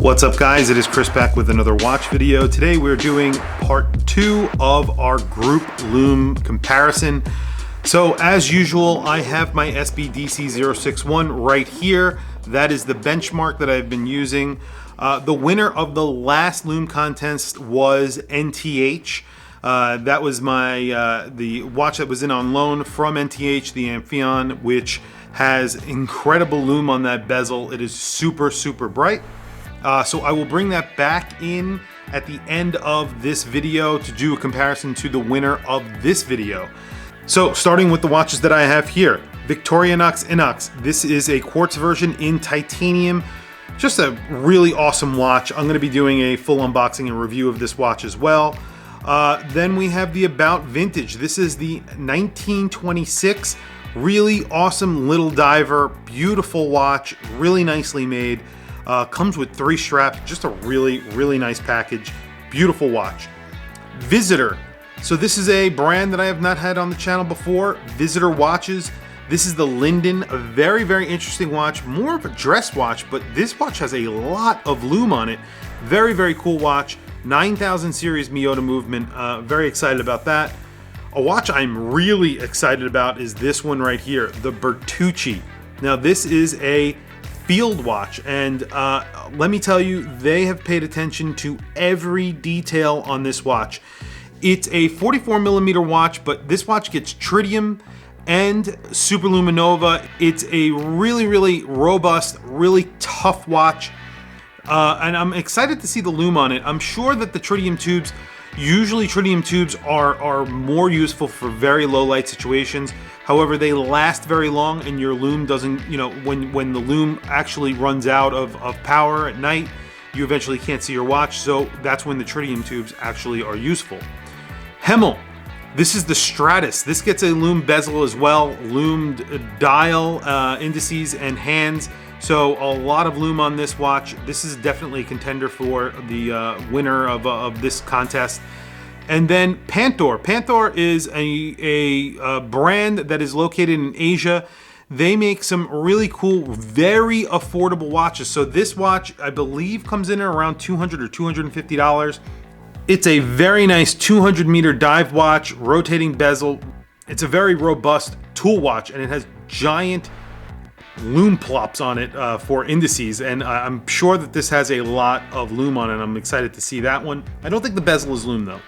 What's up guys, it is Chris back with another watch video. Today we're doing part 2 of our group lume comparison. So as usual, I have my SBDC061 right here. That is the benchmark that I've been using. The winner of the last lume contest was NTH. That was my the watch that was in on loan from NTH, the Amphion, which has incredible lume on that bezel. It is super bright. So I will bring that back in at the end of this video to do a comparison to the winner of this video. So starting with the watches that I have here, Victorinox Inox. This is a quartz version in titanium. Just a really awesome watch. I'm going to be doing a full unboxing and review of this watch as well. Then we have the About Vintage. This is the 1926. Really awesome little diver, beautiful watch, really nicely made. Comes with 3 straps, just a really nice package. Beautiful watch. Visitor. So this is a brand that I have not had on the channel before. Visitor watches. This is the Linden, a very interesting watch. More of a dress watch, but this watch has a lot of lume on it. Very cool watch. 9000 series Miyota movement. Very excited about that. A watch I'm really excited about is this one right here, the Bertucci. Now this is a field watch, and let me tell you, they have paid attention to every detail on this watch. It's a 44mm watch, but this watch gets tritium and superluminova. It's a really robust, really tough watch, and I'm excited to see the lume on it. I'm sure that the tritium tubes, usually tritium tubes are more useful for very low light situations. However, they last very long, and your lume doesn't, you know, when the lume actually runs out of power at night, you eventually can't see your watch, so that's when the tritium tubes actually are useful. Hemel. This is the Stratus. This gets a lume bezel as well, lumed dial, indices, and hands. So a lot of lume on this watch. This is definitely a contender for the winner of this contest. And then Pantor. Pantor is a brand that is located in Asia. They make some really cool, very affordable watches. So this watch, I believe, comes in at around $200 or $250. It's a very nice 200-meter dive watch, rotating bezel. It's a very robust tool watch, and it has giant lume plops on it for indices, and I'm sure that this has a lot of lume on it. I'm excited to see that one. I don't think the bezel is lume though.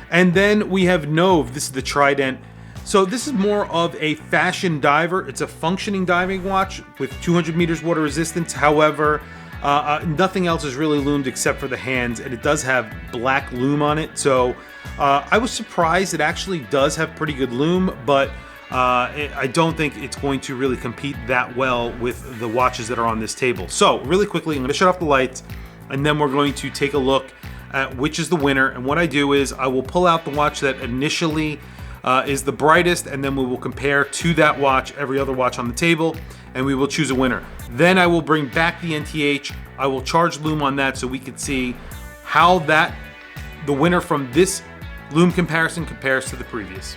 And then we have Nove. This is the Trident. So this is more of a fashion diver. It's a functioning diving watch with 200 meters water resistance. However, nothing else is really lumed except for the hands, and it does have black lume on it. So I was surprised. It actually does have pretty good lume, but I don't think it's going to really compete that well with the watches that are on this table. So really quickly, I'm going to shut off the lights, and then we're going to take a look at which is the winner. And what I do is I will pull out the watch that initially is the brightest, and then we will compare to that watch every other watch on the table, and we will choose a winner. Then I will bring back the NTH. I will charge lume on that so we can see how the winner from this lume comparison compares to the previous.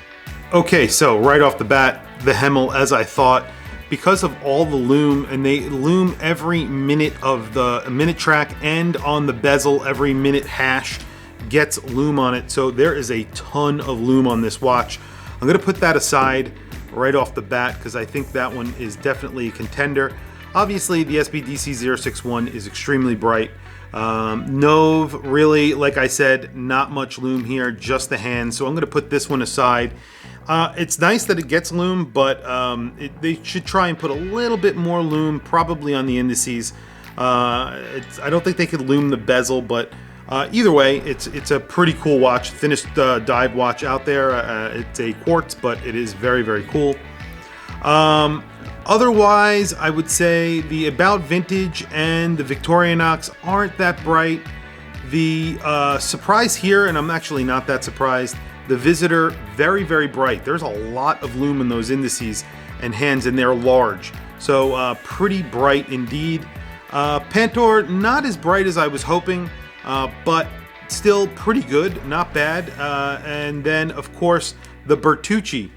Okay, so right off the bat, the Hemel, as I thought, because of all the lume, and they lume every minute of the minute track, and on the bezel, every minute hash gets lume on it. So there is a ton of lume on this watch. I'm gonna put that aside right off the bat because I think that one is definitely a contender. Obviously, the SBDC061 is extremely bright. Nove, really, like I said, not much lume here, just the hands. So I'm gonna put this one aside. It's nice that it gets lume, but they should try and put a little bit more lume, probably on the indices. I don't think they could lume the bezel, but either way, it's a pretty cool watch. Thinnest dive watch out there. It's a quartz, but it is very cool. Otherwise, I would say the About Vintage and the Victorinox aren't that bright. The surprise here, and I'm actually not that surprised, the Visitor, very bright. There's a lot of lume in those indices and hands, and they're large. So pretty bright indeed. Pantor, not as bright as I was hoping, but still pretty good, not bad. And then, of course, the Bertucci.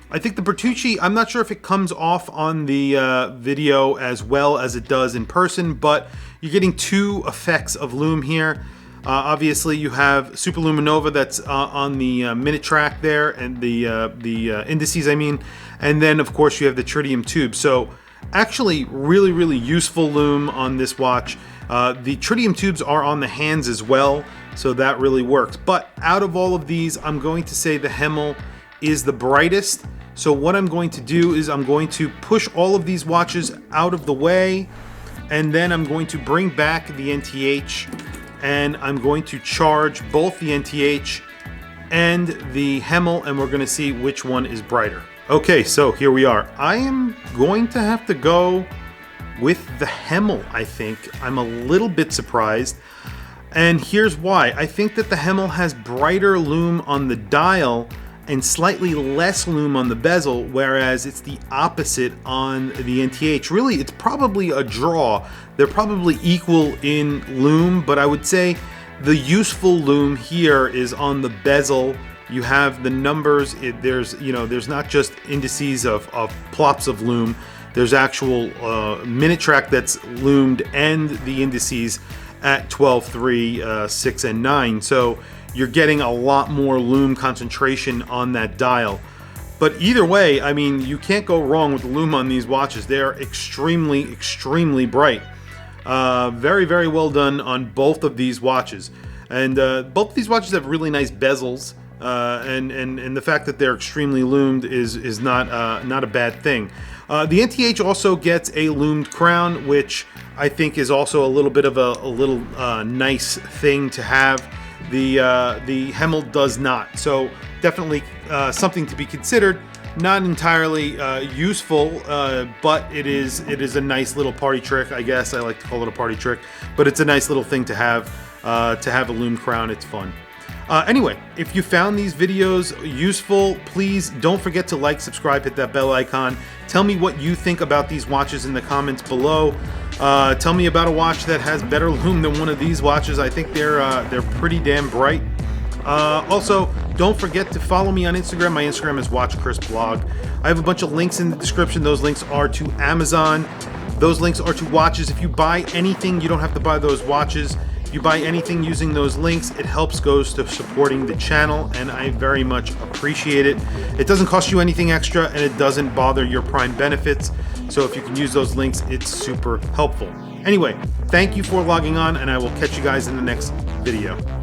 I think the Bertucci, I'm not sure if it comes off on the video as well as it does in person, but you're getting two effects of lume here. Obviously, you have Superluminova that's on the minute track there, and the indices, I mean, and then of course you have the tritium tube. So actually, really useful lume on this watch. The tritium tubes are on the hands as well, so that really works. But out of all of these, I'm going to say the Hemel is the brightest. So what I'm going to do is I'm going to push all of these watches out of the way, and then I'm going to bring back the NTH, and I'm going to charge both the NTH and the Hemel, and we're going to see which one is brighter. Okay, so here we are. I am going to have to go with the Hemel, I think. I'm a little bit surprised, and here's why. I think that the Hemel has brighter lume on the dial and slightly less lume on the bezel, whereas it's the opposite on the NTH. Really, it's probably a draw. They're probably equal in lume, but I would say the useful lume here is on the bezel. You have the numbers. There's not just indices of plops of lume. There's actual minute track that's lumed and the indices at 12, 3, 6, and 9. So you're getting a lot more lume concentration on that dial. But either way, I mean, you can't go wrong with the lume on these watches. They're extremely bright. Very well done on both of these watches. And both of these watches have really nice bezels. And the fact that they're extremely lumed is not a bad thing. The NTH also gets a lumed crown, which I think is also a little bit of a nice thing to have. The Hemel does not, so definitely something to be considered. Not entirely useful, but it is a nice little party trick, I guess. I like to call it a party trick, but it's a nice little thing to have a lume crown. It's fun. Anyway, if you found these videos useful, please don't forget to like, subscribe, hit that bell icon. Tell me what you think about these watches in the comments below. Tell me about a watch that has better lume than one of these watches. I think they're pretty damn bright. Also, don't forget to follow me on Instagram. My Instagram is WatchChrisBlog. I have a bunch of links in the description. Those links are to Amazon. Those links are to watches. If you buy anything, you don't have to buy those watches. If you buy anything using those links, it goes to supporting the channel, and I very much appreciate it. It doesn't cost you anything extra, and it doesn't bother your Prime benefits. So if you can use those links, it's super helpful. Anyway, thank you for logging on, and I will catch you guys in the next video.